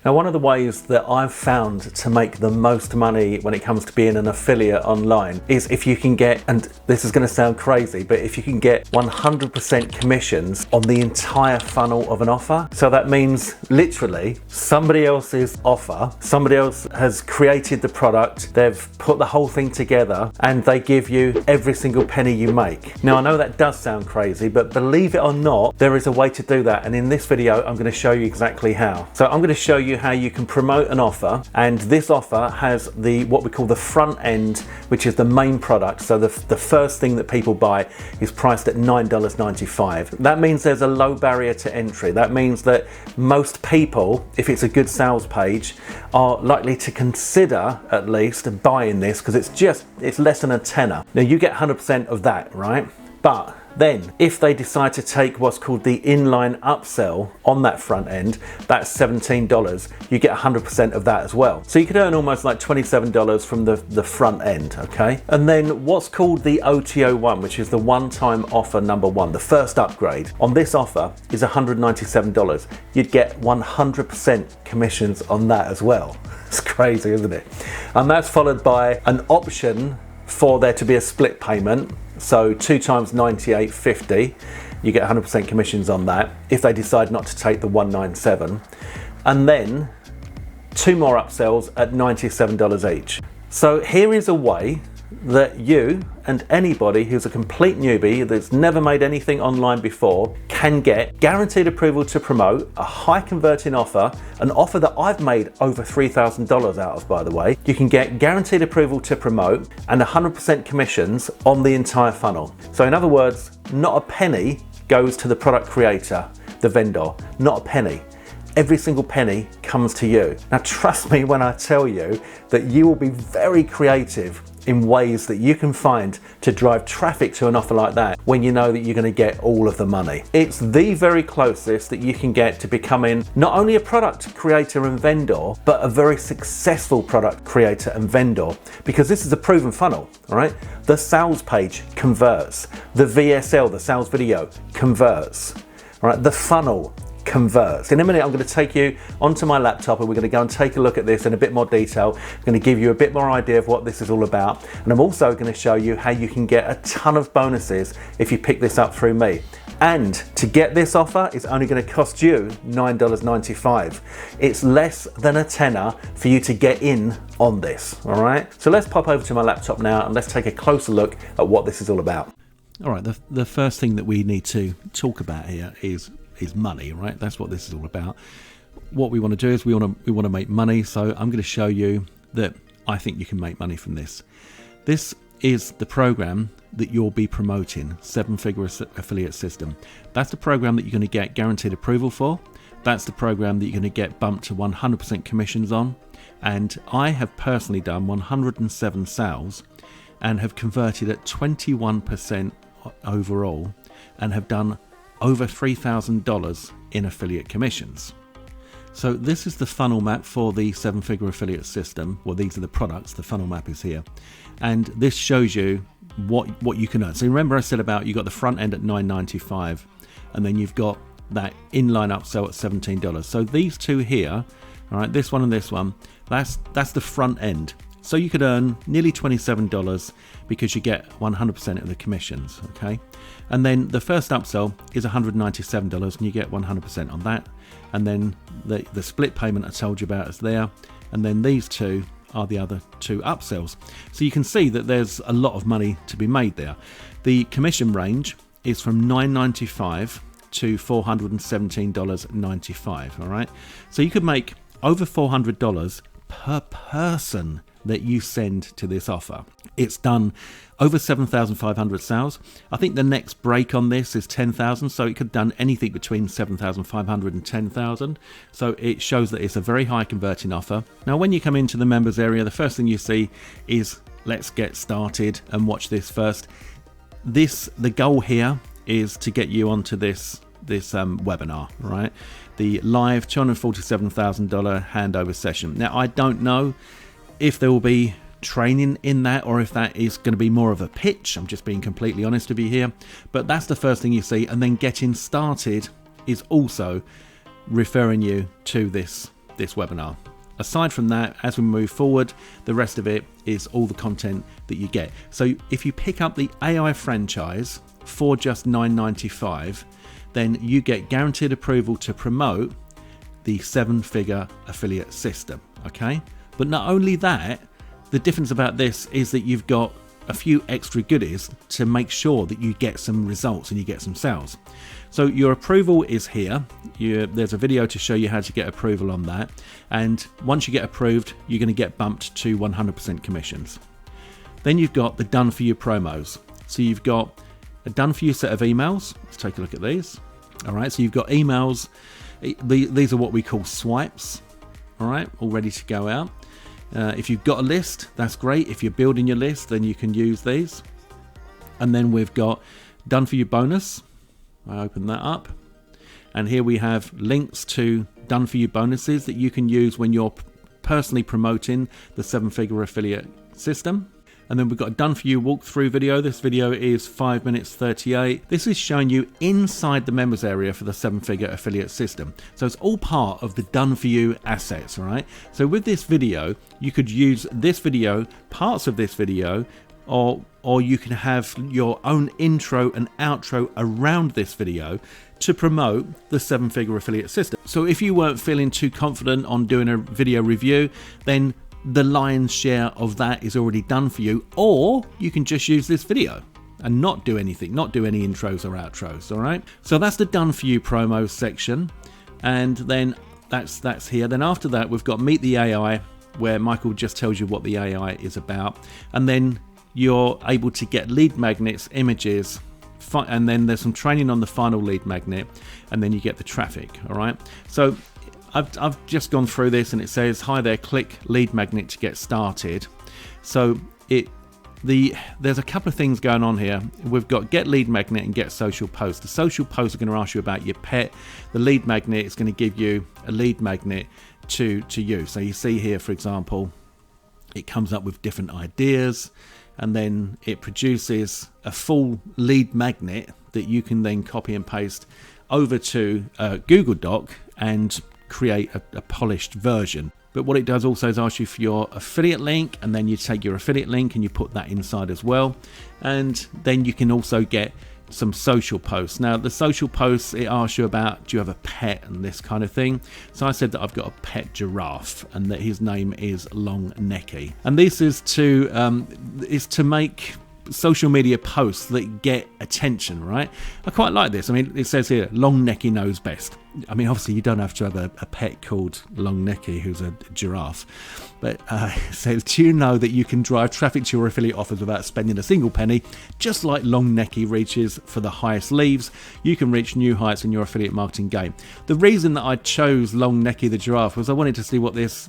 Now, one of the ways that I've found to make the most money when it comes to being an affiliate online is if you can get, and this is going to sound crazy, but if you can get 100% commissions on the entire funnel of an offer. So that means literally somebody else's offer, somebody else has created the product, they've put the whole thing together, and they give you every single penny you make. Now, I know that does sound crazy, but believe it or not, there is a way to do that. And in this video, I'm going to show you exactly how. So I'm going to show you how you can promote an offer, and this offer has what we call the front end, which is the main product. So the first thing that people buy is priced at $9.95. That means there's a low barrier to entry. That means that most people, if it's a good sales page, are likely to consider at least buying this because it's less than a tenner. Now you get 100% of that, right? But then if they decide to take what's called the inline upsell on that front end, that's $17, you get 100% of that as well. So you could earn almost like $27 from the front end, okay? And then what's called the OTO1, which is the one-time offer number one, the first upgrade on this offer is $197. You'd get 100% commissions on that as well. It's crazy, isn't it? And that's followed by an option for there to be a split payment. So 2 times $98.50, you get 100% commissions on that if they decide not to take the $197. And then 2 more upsells at $97 each. So here is a way that you and anybody who's a complete newbie that's never made anything online before can get guaranteed approval to promote a high converting offer, an offer that I've made over $3,000 out of, by the way. You can get guaranteed approval to promote and 100% commissions on the entire funnel. So in other words, not a penny goes to the product creator, the vendor, not a penny. Every single penny comes to you. Now trust me when I tell you that you will be very creative in ways that you can find to drive traffic to an offer like that when you know that you're going to get all of the money. It's the very closest that you can get to becoming not only a product creator and vendor, but a very successful product creator and vendor, because this is a proven funnel, all right? The sales page converts, the VSL, the sales video converts, all right? The funnel converts. In a minute, I'm going to take you onto my laptop and we're going to go and take a look at this in a bit more detail. I'm going to give you a bit more idea of what this is all about. And I'm also going to show you how you can get a ton of bonuses if you pick this up through me. And to get this offer, it's only going to cost you $9.95. It's less than a tenner for you to get in on this, all right? So let's pop over to my laptop now and let's take a closer look at what this is all about. All right, the first thing that we need to talk about here is money, right? That's what this is all about. What we want to do is we want to make money. So I'm going to show you that I think you can make money from this. This is the program that you'll be promoting, 7-figure affiliate system. That's the program that you're going to get guaranteed approval for. That's the program that you're going to get bumped to 100% commissions on. And I have personally done 107 sales and have converted at 21% overall and have done over $3,000 in affiliate commissions. So this is the funnel map for the 7-figure affiliate system. Well, these are the products. The funnel map is here. And this shows you what you can earn. So remember I said about you got the front end at $9.95 and then you've got that inline upsell at $17. So these two here, all right, this one and this one, that's the front end. So you could earn nearly $27 because you get 100% of the commissions, okay? And then the first upsell is $197 and you get 100% on that. And then the split payment I told you about is there. And then these two are the other 2 upsells. So you can see that there's a lot of money to be made there. The commission range is from $9.95 to $417.95, all right? So you could make over $400 per person that you send to this offer. It's done over 7,500 sales. I think the next break on this is 10,000, so it could have done anything between 7,500 and 10,000. So it shows that it's a very high converting offer. Now, when you come into the members area, the first thing you see is let's get started and watch this first. The goal here is to get you onto this webinar, right? The live $247,000 handover session. Now, I don't know if there will be training in that or if that is going to be more of a pitch. I'm just being completely honest with you here, but that's the first thing you see. And then getting started is also referring you to this this webinar. Aside from that, as we move forward, the rest of it is all the content that you get. So if you pick up the AI franchise for just $9.95, then you get guaranteed approval to promote the 7-figure affiliate system, okay? But not only that, the difference about this is that you've got a few extra goodies to make sure that you get some results and you get some sales. So your approval is here. There's a video to show you how to get approval on that. And once you get approved, you're going to get bumped to 100% commissions. Then you've got the done for you promos. So you've got a done for you set of emails. Let's take a look at these. All right, so you've got emails. These are what we call swipes. All right, all ready to go out. If you've got a list, that's great. If you're building your list, then you can use these. And then we've got done for you bonus. I open that up. And here we have links to done for you bonuses that you can use when you're personally promoting the 7-figure affiliate system. And then we've got a done for you walkthrough video. This video is 5 minutes 38. This is showing you inside the members area for the 7-figure affiliate system. So it's all part of the done for you assets, all right? So with this video, you could use this video, parts of this video, or you can have your own intro and outro around this video to promote the 7-figure affiliate system. So if you weren't feeling too confident on doing a video review, then the lion's share of that is already done for you, or you can just use this video and not do anything, not do any intros or outros, all right? So that's the done for you promo section, and then that's here. Then after that, we've got Meet the AI, where Michael just tells you what the AI is about, and then you're able to get lead magnets, images, and then there's some training on the final lead magnet, and then you get the traffic, all right? So I've just gone through this, and it says, hi there, click lead magnet to get started. So there's a couple of things going on here. We've got get lead magnet and get social post. The social posts are going to ask you about your pet. The lead magnet is going to give you a lead magnet to you. So you see here, for example, it comes up with different ideas, and then it produces a full lead magnet that you can then copy and paste over to Google Doc and create a polished version. But what it does also is ask you for your affiliate link, and then you take your affiliate link and you put that inside as well. And then you can also get some social posts. Now the social posts, it asks you about, do you have a pet and this kind of thing. So I said that I've got a pet giraffe and that his name is Long Necky. And this is to make social media posts that get attention, right? I quite like this. I mean, it says here, Long Necky knows best. I mean, obviously you don't have to have a pet called Long Necky who's a giraffe, but it says, do you know that you can drive traffic to your affiliate offers without spending a single penny? Just like Long Necky reaches for the highest leaves, you can reach new heights in your affiliate marketing game. The reason that I chose Long Necky the giraffe was I wanted to see what this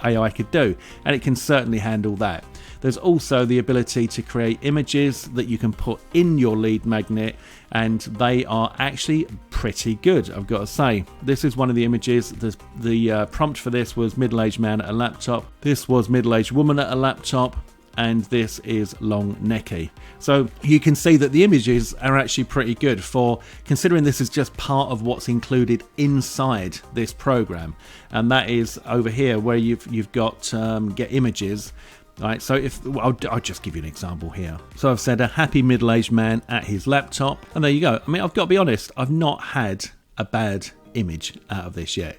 AI could do, and it can certainly handle that. There's also the ability to create images that you can put in your lead magnet, and they are actually pretty good, I've got to say. This is one of the images. The prompt for this was middle-aged man at a laptop. This was middle-aged woman at a laptop, and this is Long Necky. So you can see that the images are actually pretty good for considering this is just part of what's included inside this program, and that is over here where you've got get images. Right, so I'll just give you an example here. So I've said a happy middle-aged man at his laptop, and there you go. I mean, I've got to be honest, I've not had a bad image out of this yet.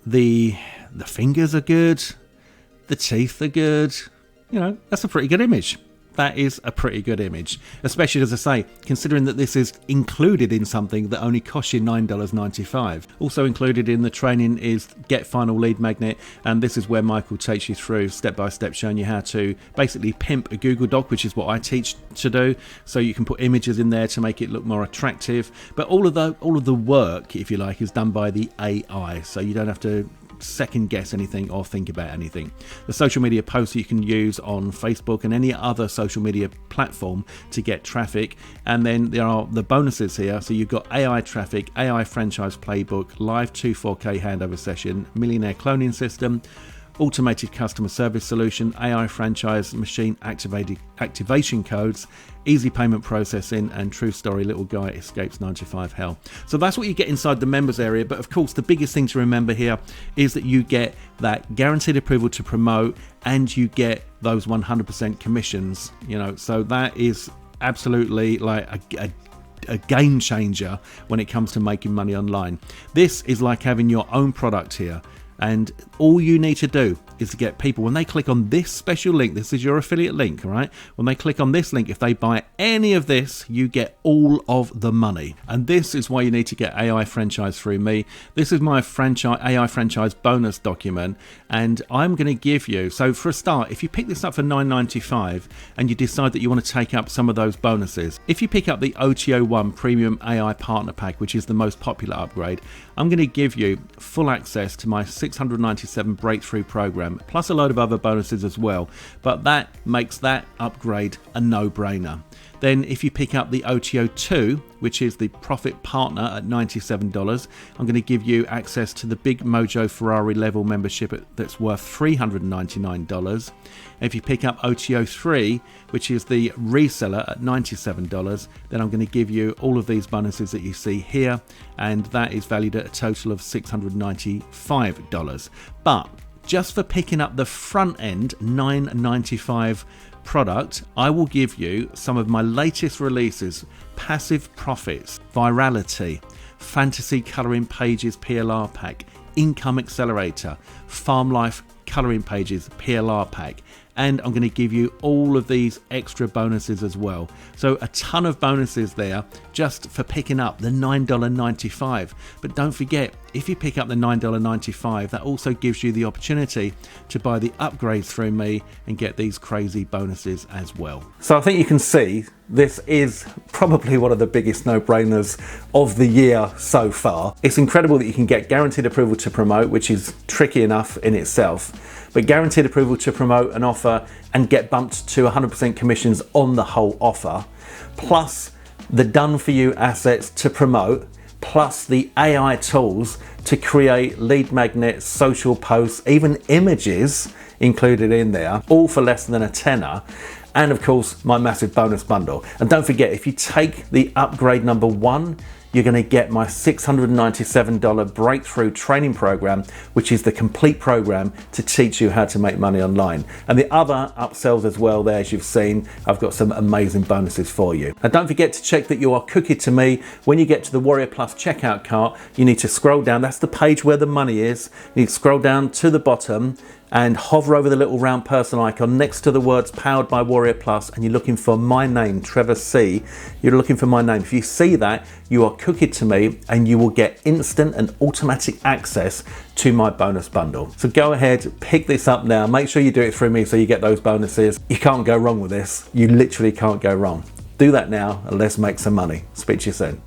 The fingers are good, the teeth are good. You know, that's a pretty good image. That is a pretty good image, especially, as I say, considering that this is included in something that only costs you $9.95. Also included in the training is Get Final Lead Magnet, and this is where Michael takes you through step by step, showing you how to basically pimp a Google Doc, which is what I teach to do. So you can put images in there to make it look more attractive. But all of the work, if you like, is done by the AI, so you don't have to second guess anything or think about anything. The social media posts you can use on Facebook and any other social media platform to get traffic, and then there are the bonuses here. So you've got AI traffic, AI franchise playbook, live 2 4K handover session, millionaire cloning system, automated customer service solution, AI franchise, machine activation codes, easy payment processing, and true story, little guy escapes 9 to 5 hell. So that's what you get inside the members area. But of course, the biggest thing to remember here is that you get that guaranteed approval to promote, and you get those 100% commissions, so that is absolutely like a game changer when it comes to making money online. This is like having your own product here, and all you need to do is to get people, when they click on this special link, this is your affiliate link, all right? When they click on this link, if they buy any of this, you get all of the money. And this is why you need to get AI franchise through me. This is my AI franchise bonus document, and I'm going to give you, so for a start, if you pick this up for $9.95 and you decide that you want to take up some of those bonuses, if you pick up the OTO1 Premium AI Partner Pack, which is the most popular upgrade, I'm going to give you full access to my 697 Breakthrough Program, plus a load of other bonuses as well, but that makes that upgrade a no-brainer. Then if you pick up the OTO2, which is the Profit Partner at $97, I'm going to give you access to the Big Mojo Ferrari level membership that's worth $399. If you pick up OTO3, which is the reseller at $97, then I'm going to give you all of these bonuses that you see here, and that is valued at a total of $695. But just for picking up the front end $9.95 product, I will give you some of my latest releases: Passive Profits, Virality, Fantasy Colouring Pages PLR Pack, Income Accelerator, Farm Life Colouring Pages PLR Pack, and I'm going to give you all of these extra bonuses as well. So a ton of bonuses there just for picking up the $9.95. But don't forget, if you pick up the $9.95, that also gives you the opportunity to buy the upgrades through me and get these crazy bonuses as well. So I think you can see this is probably one of the biggest no-brainers of the year so far. It's incredible that you can get guaranteed approval to promote, which is tricky enough in itself, but guaranteed approval to promote an offer and get bumped to 100% commissions on the whole offer, plus the done for you assets to promote, plus the AI tools to create lead magnets, social posts, even images included in there, all for less than a tenner. And of course, my massive bonus bundle. And don't forget, if you take the upgrade number 1, you're going to get my $697 breakthrough training program, which is the complete program to teach you how to make money online. And the other upsells as well there, as you've seen, I've got some amazing bonuses for you. Now don't forget to check that you are cookied to me. When you get to the Warrior Plus checkout cart, you need to scroll down. That's the page where the money is. You need to scroll down to the bottom and hover over the little round person icon next to the words Powered by Warrior Plus, and you're looking for my name, Trevor C. You're looking for my name. If you see that, you are cookied to me and you will get instant and automatic access to my bonus bundle. So go ahead, pick this up now. Make sure you do it through me so you get those bonuses. You can't go wrong with this. You literally can't go wrong. Do that now and let's make some money. Speak to you soon.